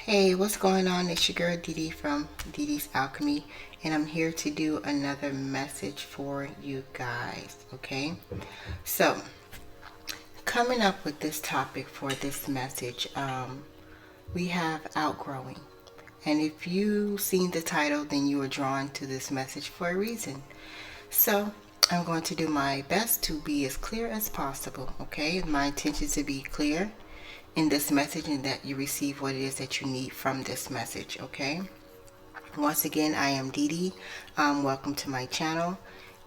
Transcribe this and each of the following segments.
Hey, what's going on? It's your girl Dee from Dee's Alchemy, and I'm here to do another message for you guys. Okay, so coming up with this topic for this message, we have outgrowing, and if you've seen the title, then you were drawn to this message for a reason. So I'm going to do my best to be as clear as possible. Okay, my intention is to be clear in this message and that you receive what it is that you need from this message. Okay, once again, I am Dee. Welcome to my channel.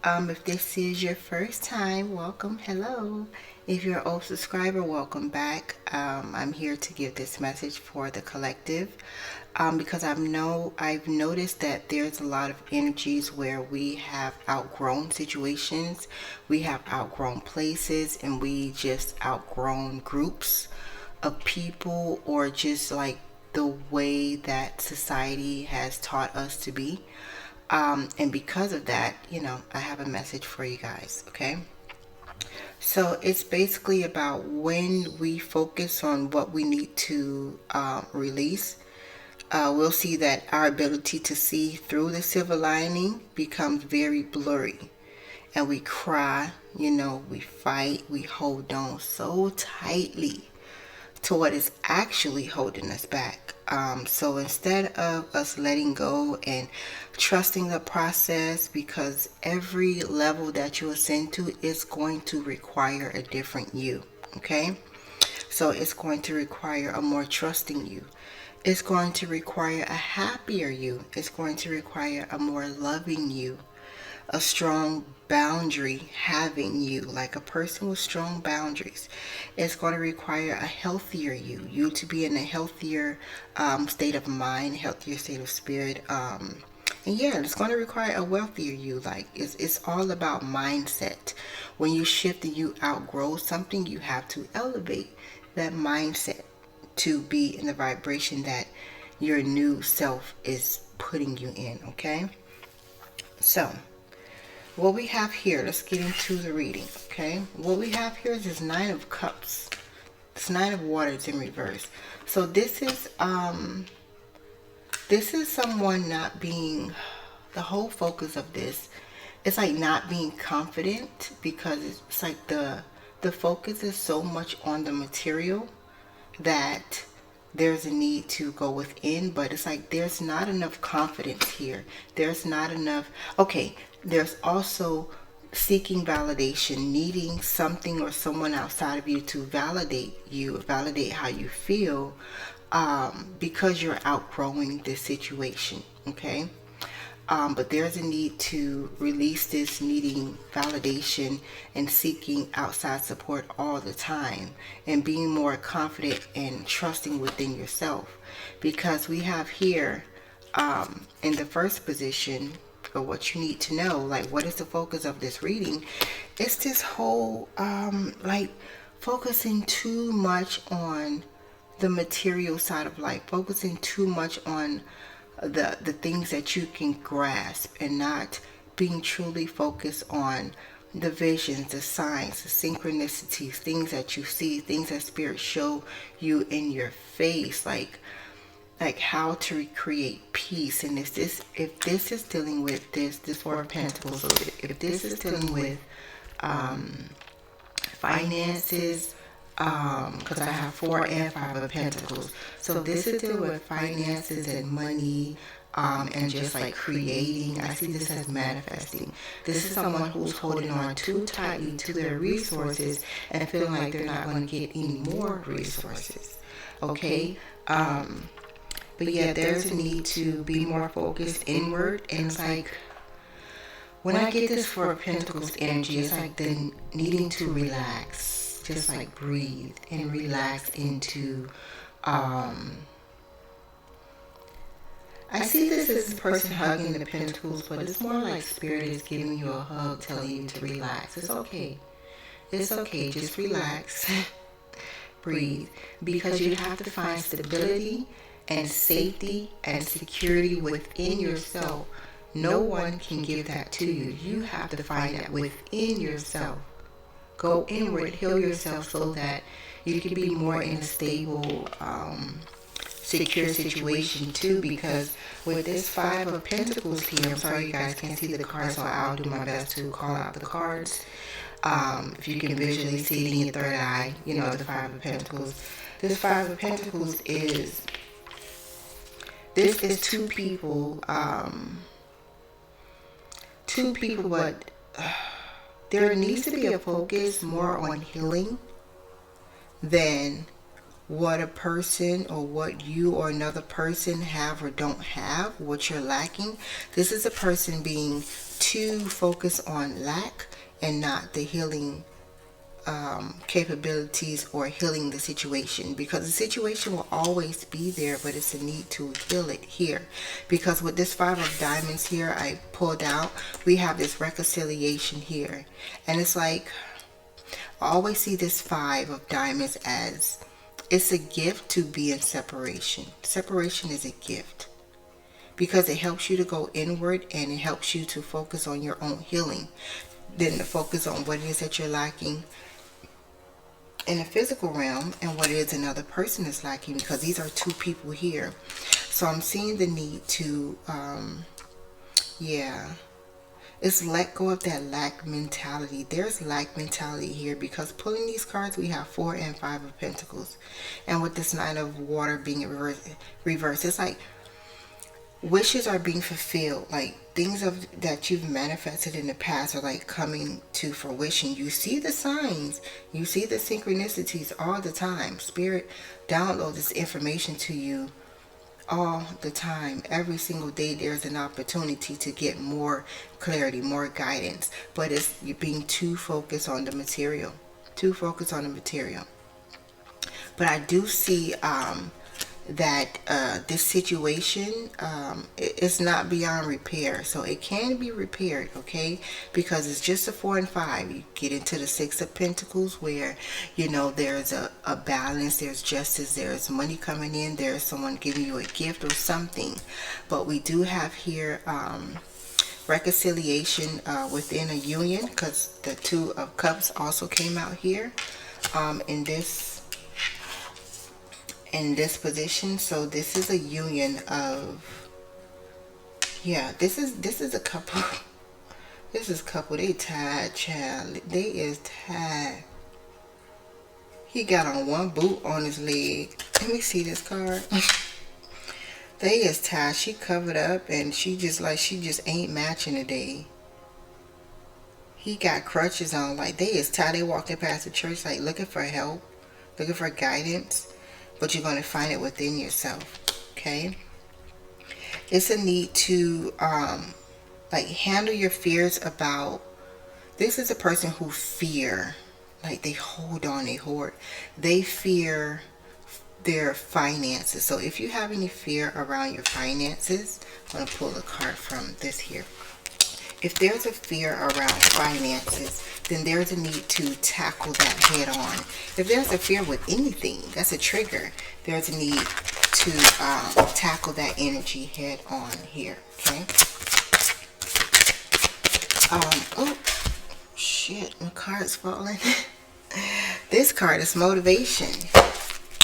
If this is your first time, welcome. Hello. If you're an old subscriber, welcome back. I'm here to give this message for the collective, because I've noticed that there's a lot of energies where we have outgrown situations, we have outgrown places, and we just outgrown groups of people, or just like the way that society has taught us to be. And because of that, I have a message for you guys. Okay, so it's basically about when we focus on what we need to release, we'll see that our ability to see through the silver lining becomes very blurry, and we cry, we fight, we hold on so tightly to what is actually holding us back. So instead of us letting go and trusting the process, because every level that you ascend to is going to require a different you. Okay, so it's going to require a more trusting you. It's going to require a happier you. It's going to require a more loving you, a strong boundary having you, like a person with strong boundaries. It's going to require a healthier you to be in a healthier state of mind, healthier state of spirit, and yeah, it's going to require a wealthier you. Like it's all about mindset. When you shift and you outgrow something, you have to elevate that mindset to be in the vibration that your new self is putting you in. Okay, so what we have here, let's get into the reading. Okay, what we have here is this Nine of Cups. This Nine of Waters in reverse. So this is someone not being, the whole focus of this, it's like not being confident, because it's like the focus is so much on the material that there's a need to go within, but it's like there's not enough confidence here. There's not enough. Okay, there's also seeking validation, needing something or someone outside of you to validate you, validate how you feel, because you're outgrowing this situation. Okay, but there's a need to release this needing validation and seeking outside support all the time, and being more confident and trusting within yourself. Because we have here, in the first position, or what you need to know, like what is the focus of this reading, it's this whole like focusing too much on the material side of life, focusing too much on the things that you can grasp, and not being truly focused on the visions, the signs, the synchronicities, things that you see, things that spirit show you in your face, like how to recreate peace. And if this is dealing with this Four of Pentacles, so if this is dealing with finances, because I have 4 and 5 of Pentacles, so this is dealing with finances and money, and just like creating. I see this as manifesting. This is someone who's holding on too tightly to their resources and feeling like they're not going to get any more resources. Okay, but yeah, there's a need to be more focused inward. And it's like, when I get this Four of Pentacles energy, it's like the needing to relax. Just like breathe and relax into, I see this as a person hugging the pentacles, but it's more like spirit is giving you a hug, telling you to relax. It's okay. It's okay. Just relax. Breathe. Because you have to find stability and safety and security within yourself. No one can give that to you. You have to find that within yourself. Go inward, heal yourself, so that you can be more in a stable secure situation too, because with this Five of Pentacles here, I'm sorry you guys can't see the cards, so I'll do my best to call out the cards. If you can visually see it in your third eye, you know, the Five of Pentacles. This Five of Pentacles is, this is two people, but there needs to be a focus more on healing than what a person or what you or another person have or don't have, what you're lacking. This is a person being too focused on lack and not the healing capabilities or healing the situation, because the situation will always be there, but it's a need to heal it here. Because with this Five of Diamonds here I pulled out, we have this reconciliation here, and it's like, I always see this Five of Diamonds as, it's a gift to be in separation. Separation is a gift because it helps you to go inward, and it helps you to focus on your own healing, then to focus on what it is that you're lacking in the physical realm and what it is another person is lacking, because these are two people here. So I'm seeing the need to it's let go of that lack mentality. There's lack mentality here, because pulling these cards we have Four and Five of Pentacles, and with this Nine of Water being reversed, it's like wishes are being fulfilled, like things that you've manifested in the past are like coming to fruition. You see the signs, you see the synchronicities all the time. Spirit downloads this information to you all the time. Every single day there's an opportunity to get more clarity, more guidance, but it's you're being too focused on the material, but I do see that this situation is not beyond repair, so it can be repaired, okay? Because it's just a 4 and 5. You get into the Six of Pentacles, where you know there's a balance, there's justice, there's money coming in, there's someone giving you a gift or something. But we do have here reconciliation within a union, because the Two of Cups also came out here in this position. So this is a union of, yeah, this is a couple. This is a couple. They tied, child. They is tied. He got on one boot on his leg. Let me see this card. They is tied. She covered up, and she just ain't matching today. He got crutches on, like they is tied. They walking past the church like looking for help, looking for guidance. But you're going to find it within yourself, okay? It's a need to like handle your fears about, this is a person who fear, like they hold on, they hoard, they fear their finances. So if you have any fear around your finances, I'm going to pull a card from this here. If there's a fear around finances, then there's a need to tackle that head on. If there's a fear with anything, that's a trigger, there's a need to tackle that energy head on here, okay? Oh, shit, my card's falling. This card is motivation.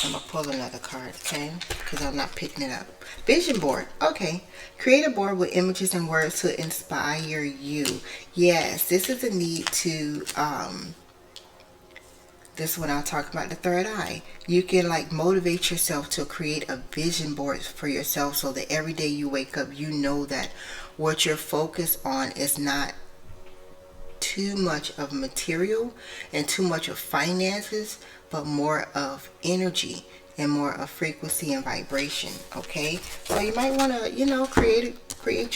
I'm going to pull another card, okay? Because I'm not picking it up. Vision board. Okay. Create a board with images and words to inspire you. Yes, this is a need to, this is when I'll talk about the third eye. You can like motivate yourself to create a vision board for yourself, so that every day you wake up, you know that what you're focused on is not too much of material and too much of finances, but more of energy and more of frequency and vibration, okay? So you might want to, you know, create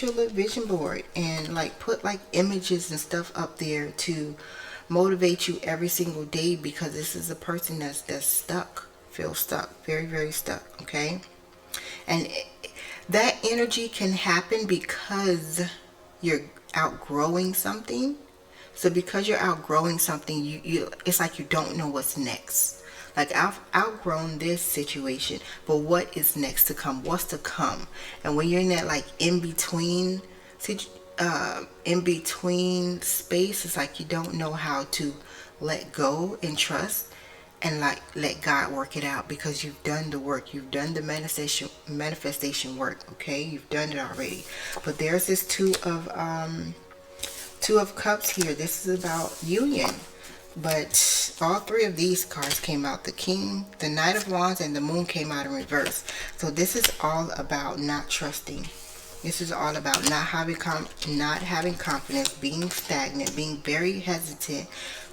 your little vision board and like put like images and stuff up there to motivate you every single day, because this is a person that's stuck, feels stuck, very, very stuck, okay? And that energy can happen because you're outgrowing something. So because you're outgrowing something, you it's like you don't know what's next. Like, I've outgrown this situation, but what is next to come? What's to come? And when you're in that like in between space, it's like you don't know how to let go and trust. and like let God work it out, because you've done the work. You've done the manifestation work. Okay, you've done it already. But there's this two of cups here. This is about union. But all three of these cards came out. The King, the Knight of Wands, and the Moon came out in reverse. So this is all about not trusting. This is all about not having confidence, being stagnant, being very hesitant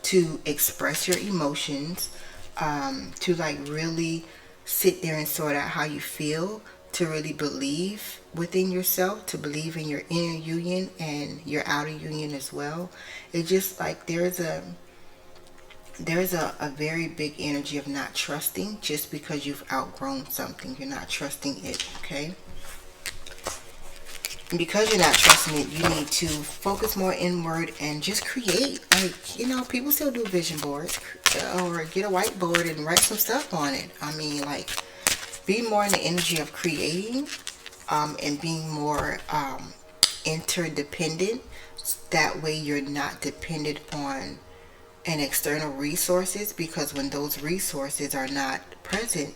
to express your emotions, to like really sit there and sort out how you feel, to really believe within yourself, to believe in your inner union and your outer union as well. It's just like there's a very big energy of not trusting just because you've outgrown something. You're not trusting it, okay? And because you're not trusting it, you need to focus more inward and just create. Like, you know, people still do vision boards, or get a whiteboard and write some stuff on it. I mean, like, be more in the energy of creating, and being more interdependent. That way you're not dependent on an external resources, because when those resources are not present,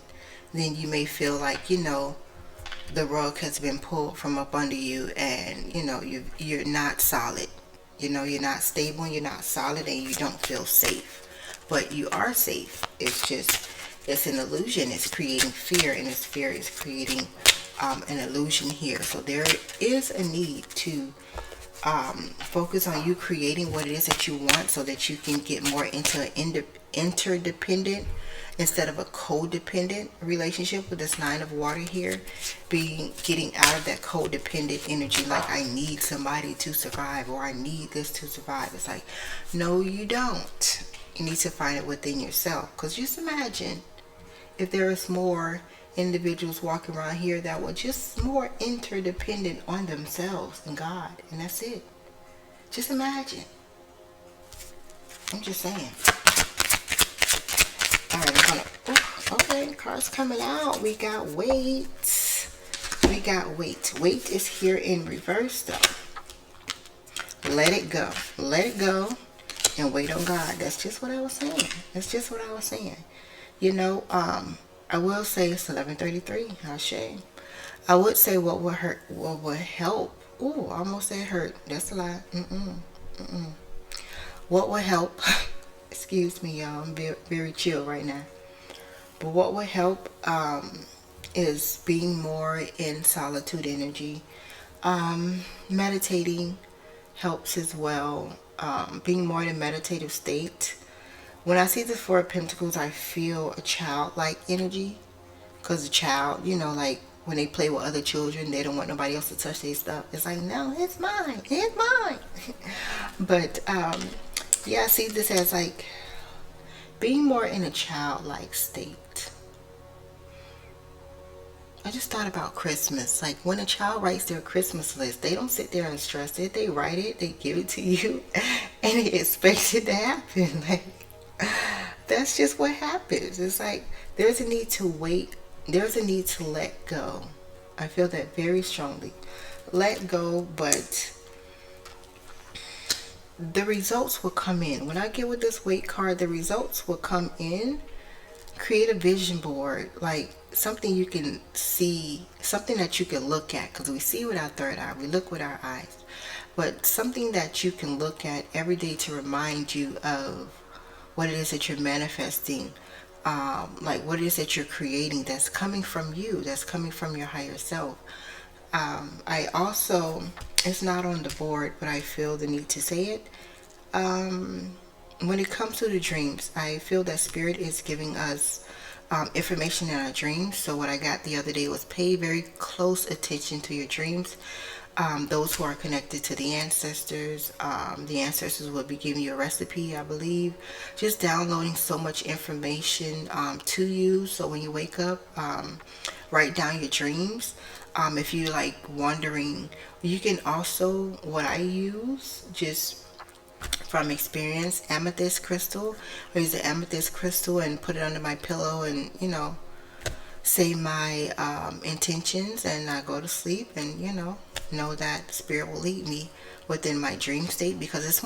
then you may feel like, you know, the rug has been pulled from up under you, and you know you're not solid. You know, you're not stable, you're not solid, and you don't feel safe. But you are safe. It's just, it's an illusion. It's creating fear, and this fear is creating an illusion here. So there is a need to focus on you creating what it is that you want, so that you can get more into an interdependent instead of a codependent relationship with this Nine of Water here. Getting out of that codependent energy, like I need somebody to survive, or I need this to survive. It's like, no, you don't. You need to find it within yourself. Because just imagine if there is more individuals walking around here that were just more interdependent on themselves and God, and that's it. Just imagine. I'm just saying. Alright, I'm gonna, okay, cards coming out. We got weight. We got weight. Weight is here in reverse though. Let it go. Let it go and wait on God. That's just what I was saying. That's just what I was saying. You know, I will say it's 11:33. How shame. I would say what would hurt, what would help. Ooh, I almost said hurt. That's a lie. What would help? Excuse me, y'all. I'm very, very chill right now. But what would help is being more in solitude energy. Meditating helps as well. Being more in a meditative state. When I see the Four of Pentacles, I feel a childlike energy. Because a child, you know, like when they play with other children, they don't want nobody else to touch their stuff. It's like, no, it's mine. It's mine. But, yeah, I see this as like being more in a childlike state. I just thought about Christmas. Like when a child writes their Christmas list, they don't sit there and stress it. They write it, they give it to you, and they expect it to happen. Like, that's just what happens. It's like there's a need to wait. There's a need to let go. I feel that very strongly. Let go, but the results will come in. When I get with this weight card, the results will come in. Create a vision board, like something you can see, something that you can look at, because we see with our third eye, we look with our eyes, but something that you can look at every day to remind you of what it is that you're manifesting, like what it is that you're creating, that's coming from you, that's coming from your higher self. I also, it's not on the board, but I feel the need to say it. When it comes to the dreams, I feel that Spirit is giving us information in our dreams. So what I got the other day was pay very close attention to your dreams. Those who are connected to the ancestors will be giving you a recipe, I believe. Just downloading so much information to you. So when you wake up, write down your dreams. If you're like wondering, you can also, what I use, just from experience, amethyst crystal. I use the amethyst crystal and put it under my pillow, and you know, say my intentions, and I go to sleep, and you know, know that Spirit will lead me within my dream state, because it's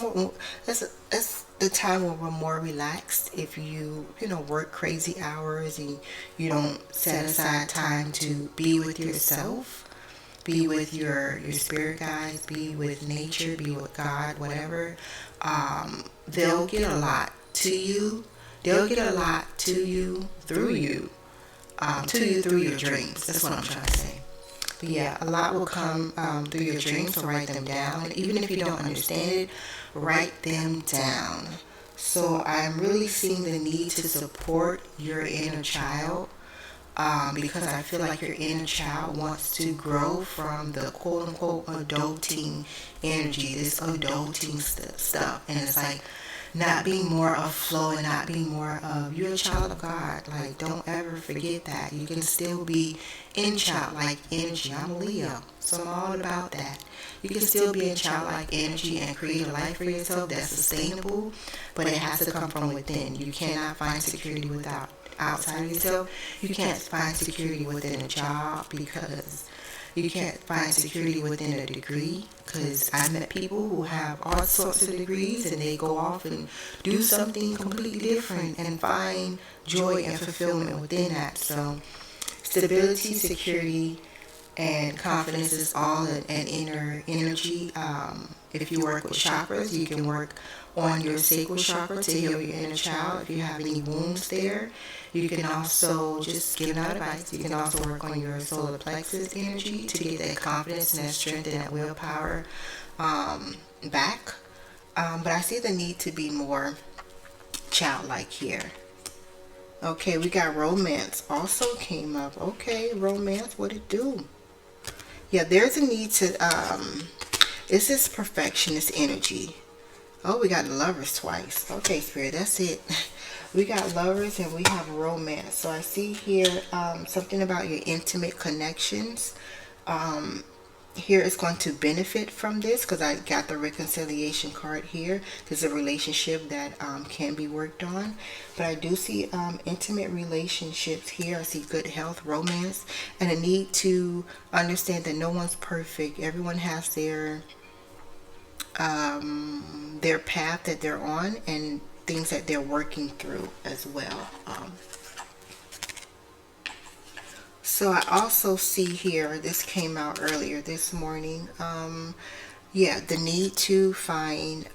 the time when we're more relaxed. If you know, work crazy hours and you don't set aside time to be with yourself, be with your spirit guides, be with nature, be with God, whatever, they'll get a lot to you. They'll get a lot to you through you, through your dreams. That's what I'm trying to say. But yeah, a lot will come through your dreams, so write them down. Even if you don't understand it, write them down. So I'm really seeing the need to support your inner child, because I feel like your inner child wants to grow from the quote-unquote adulting energy, this adulting stuff. And it's like not being more of flow and not being more of, you're a child of God. Like, don't ever forget that. You can still be in childlike energy. I'm a Leo, so I'm all about that. You can still be in childlike energy and create a life for yourself that's sustainable, but it has to come from within. You cannot find security without outside of yourself. You can't find security within a job, because you can't find security within a degree, because I met people who have all sorts of degrees and they go off and do something completely different and find joy and fulfillment within that. So stability, security, and confidence is all an inner energy. If you work with chakras, you can work on your sacral chakra to heal your inner child. If you have any wounds there, you can also, just give out advice, you can also work on your solar plexus energy to get that confidence and that strength and that willpower back. But I see the need to be more childlike here. Okay, we got romance also came up. Okay, romance, what it do? Yeah, there's a need to, this is perfectionist energy. Oh, we got lovers twice. Okay, Spirit, that's it. We got lovers and we have romance. So I see here something about your intimate connections. Here is going to benefit from this, because I got the reconciliation card here. There's a relationship that can be worked on. But I do see intimate relationships here. I see good health, romance, and a need to understand that no one's perfect. Everyone has their path that they're on and things that they're working through as well. So I also see here, this came out earlier this morning, yeah, the need to find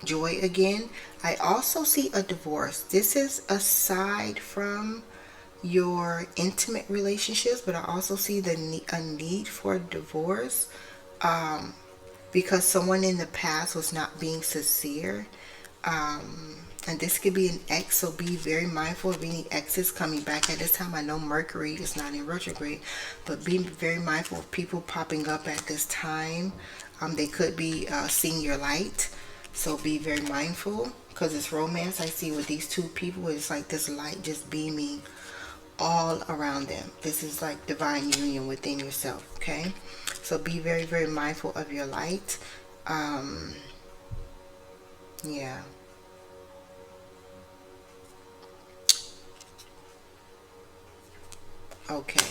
joy again. I also see a divorce. This is aside from your intimate relationships, but I also see a need for a divorce, because someone in the past was not being sincere. And this could be an ex, so be very mindful of any exes coming back at this time. I know Mercury is not in retrograde, but be very mindful of people popping up at this time. They could be seeing your light, so be very mindful, because it's romance. I see with these two people, it's like this light just beaming all around them. This is like divine union within yourself, okay? So be very, very mindful of your light. Yeah. Okay.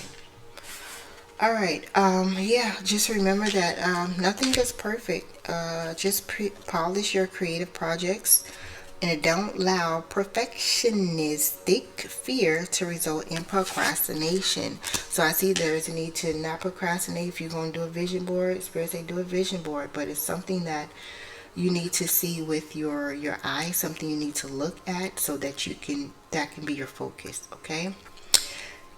All right. Yeah, just remember that nothing is perfect. Just polish your creative projects, and don't allow perfectionistic fear to result in procrastination. So I see there's a need to not procrastinate. If you're going to do a vision board, Spirit say do a vision board, but it's something that you need to see with your eyes, something you need to look at, so that that can be your focus. Okay.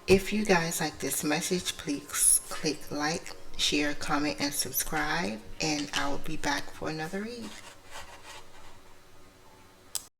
If you guys like this message, please click like, share, comment, and subscribe, and I will be back for another read.